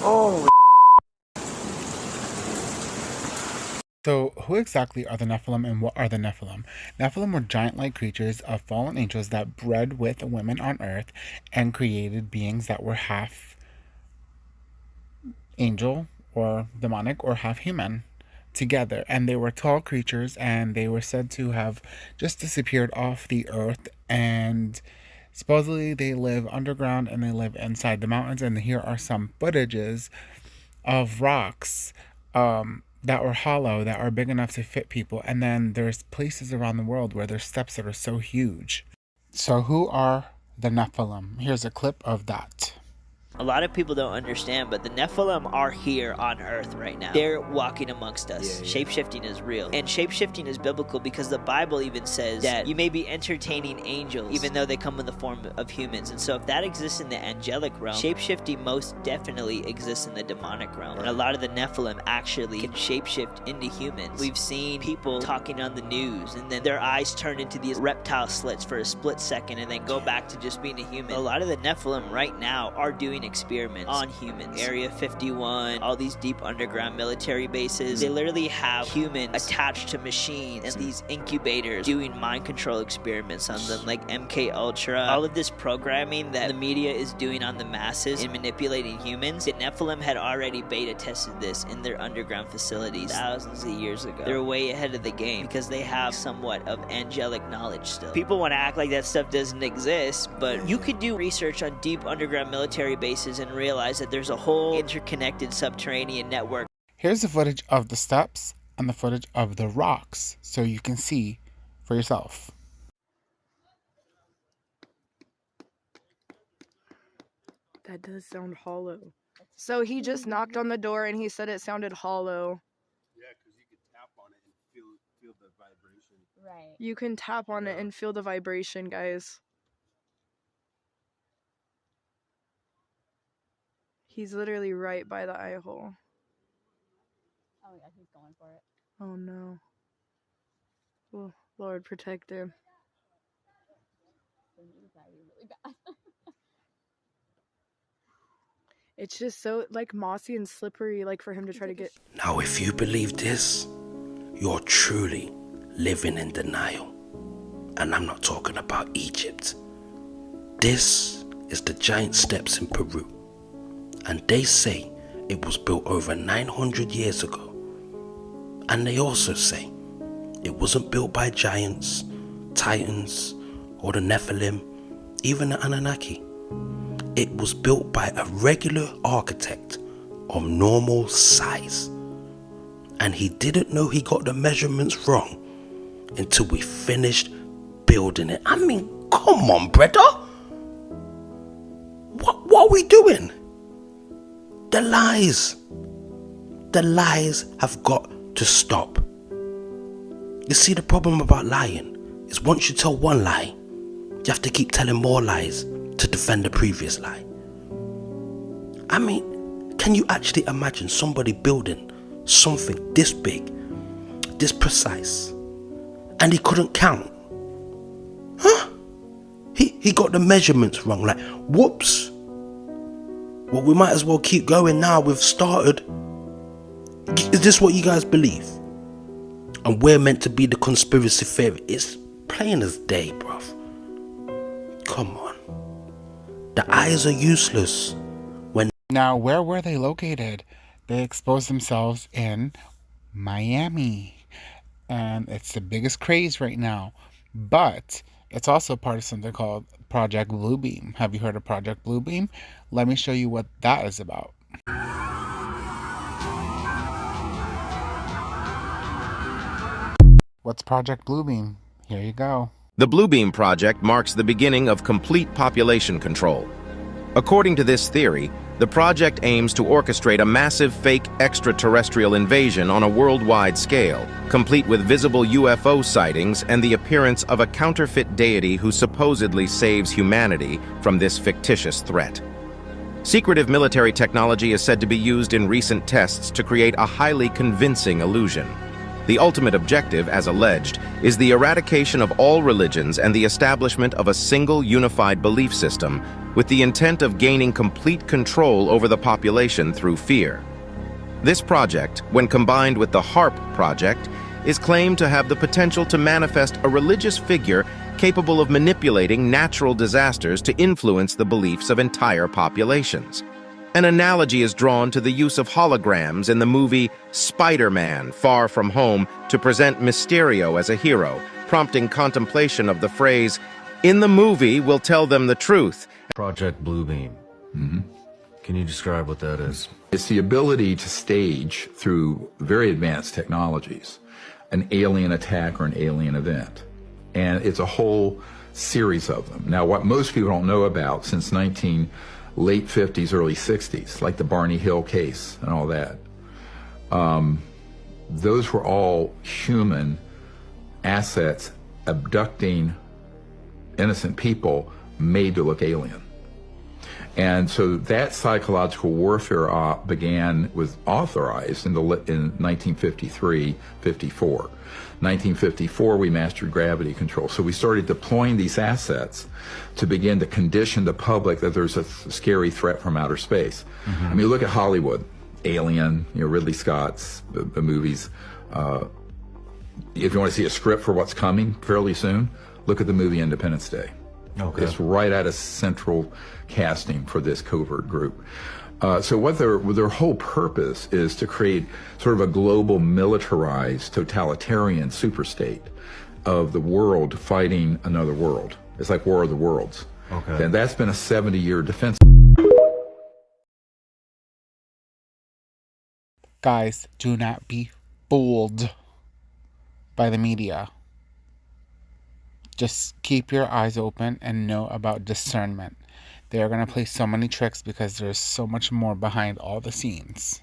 Oh. So, who exactly are the Nephilim and what are the Nephilim? Nephilim were giant-like creatures of fallen angels that bred with women on earth and created beings that were half angel or demonic or half human together. And they were tall creatures and they were said to have just disappeared off the earth. And supposedly they live underground and they live inside the mountains. And here are some footages of rocks that were hollow, that are big enough to fit people. And then there's places around the world where there's steps that are so huge. So who are the Nephilim? Here's a clip of that. A lot of people don't understand, but the Nephilim are here on Earth right now. They're walking amongst us. Shape-shifting is real. And shape-shifting is biblical because the Bible even says that you may be entertaining angels even though they come in the form of humans. And so if that exists in the angelic realm, shape-shifting most definitely exists in the demonic realm. And a lot of the Nephilim actually can shape-shift into humans. We've seen people talking on the news and then their eyes turn into these reptile slits for a split second and then go back to just being a human. A lot of the Nephilim right now are doing experiments on humans. Area 51, all these deep underground military bases, they literally have humans attached to machines and these incubators doing mind control experiments on them, like MK Ultra. All of this programming that the media is doing on the masses and manipulating humans, the Nephilim had already beta tested this in their underground facilities thousands of years ago. They're way ahead of the game because they have somewhat of angelic knowledge still. People want to act like that stuff doesn't exist, but you could do research on deep underground military bases and realize that there's a whole interconnected subterranean network. Here's the footage of the steps and the footage of the rocks so you can see for yourself. That does sound hollow. So he just knocked on the door and he said it sounded hollow. Yeah, because you could tap on it and feel the vibration. Right. You can tap on it and feel the vibration, guys. He's literally right by the eye hole. Oh yeah, he's going for it. Oh no. Oh, Lord, protect him. Really bad. It's just so like mossy and slippery, like for him to try to get. Now, if you believe this, you're truly living in denial. And I'm not talking about Egypt. This is the giant steps in Peru. And they say it was built over 900 years ago. And they also say it wasn't built by giants, titans, or the Nephilim, even the Anunnaki. It was built by a regular architect of normal size. And he didn't know he got the measurements wrong until we finished building it. I mean, come on, brother. What are we doing? The lies have got to stop. You see, the problem about lying is once you tell one lie, you have to keep telling more lies to defend the previous lie. I mean, can you actually imagine somebody building something this big, this precise, and he couldn't count? Huh? He got the measurements wrong, like, whoops. Well, we might as well keep going now. We've started. Is this what you guys believe? And we're meant to be the conspiracy theory. It's plain as day, bruv. Come on. The eyes are useless when... Now, where were they located? They exposed themselves in Miami. And it's the biggest craze right now. But it's also part of something called Project Bluebeam. Have you heard of Project Bluebeam? Let me show you what that is about. What's Project Bluebeam? Here you go. The Bluebeam Project marks the beginning of complete population control. According to this theory, the project aims to orchestrate a massive fake extraterrestrial invasion on a worldwide scale, complete with visible UFO sightings and the appearance of a counterfeit deity who supposedly saves humanity from this fictitious threat. Secretive military technology is said to be used in recent tests to create a highly convincing illusion. The ultimate objective, as alleged, is the eradication of all religions and the establishment of a single unified belief system with the intent of gaining complete control over the population through fear. This project, when combined with the HARP project, is claimed to have the potential to manifest a religious figure capable of manipulating natural disasters to influence the beliefs of entire populations. An analogy is drawn to the use of holograms in the movie Spider-Man: Far From Home to present Mysterio as a hero, prompting contemplation of the phrase, "In the movie, we'll tell them the truth." Project Bluebeam. Can you describe what that is? It's the ability to stage, through very advanced technologies, an alien attack or an alien event. And it's a whole series of them. Now, what most people don't know about, since late 50s, early 60s, like the Barney Hill case and all that, those were all human assets abducting innocent people made to look alien. And so that psychological warfare was authorized in 1953, 54. 1954, we mastered gravity control. So we started deploying these assets to begin to condition the public that there's a scary threat from outer space. I mean, look at Hollywood, Alien, Ridley Scott's the movies. If you want to see a script for what's coming fairly soon, look at the movie Independence Day. Okay. It's right out of central casting for this covert group. So what their whole purpose is to create sort of a global militarized totalitarian superstate of the world fighting another world. It's like War of the Worlds. Okay. And that's been a 70-year defense. Guys, do not be fooled by the media. Just keep your eyes open and know about discernment. They are going to play so many tricks because there's so much more behind all the scenes.